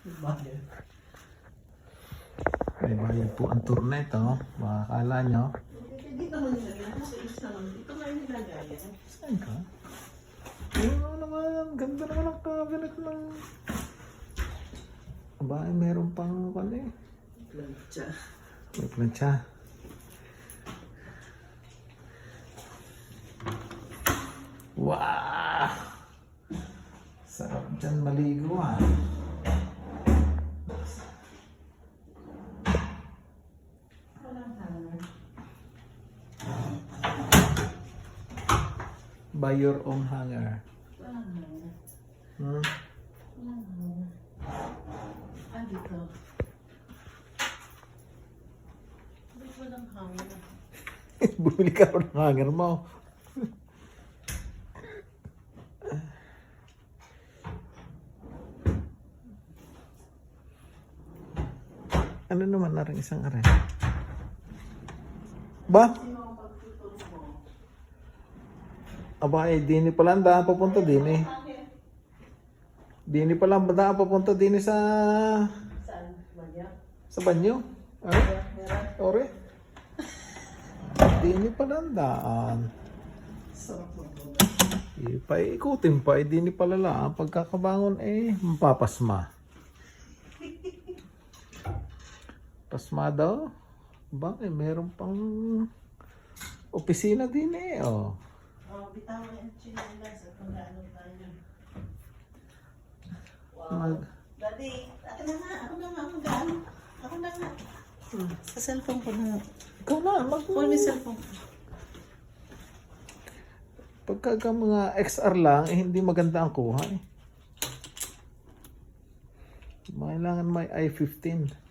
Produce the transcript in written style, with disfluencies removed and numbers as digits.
Bayad. May bayad po ang turnet, oh. Makakala nyo. Hindi naman nilagyan kasi isa lang. Ito nga yung nilagayan. Saan ka? Ano naman, ang ganda naman ang cabinet ng... Aba, meron pang ano eh. Plancha. May plancha. Wow! Sarap dyan maligo ah. Walang hanger. Buy your own hanger. Walang hanger. Hmm? Walang hanger. Ah, dito. Ba't walang hanger? Bumili ka rin ng hanger mo. Ano naman na rin isang aray? Ba? Aba, eh, dini pala ang daan papunta din eh. Dini pala ang daan papunta din eh sa... Saan? Maya? Sa banyo. Ano? Ore? Dini pala ang daan. Sarap mo po. Paikutin pa, eh, dini pala lang. Pagkakabangon eh, mapapasma. Pasma daw? Ba, eh, meron pang opisina din eh, oh. Oh, bitawan yung chinelas at kung gaano tayo. Wow. Mag- Daddy, ako na nga, ako na nga. Sa cellphone ko na. Ikaw na, Call me cellphone ko. Pagka mga XR lang, eh, hindi maganda ang kuha eh. Kailangan may i15.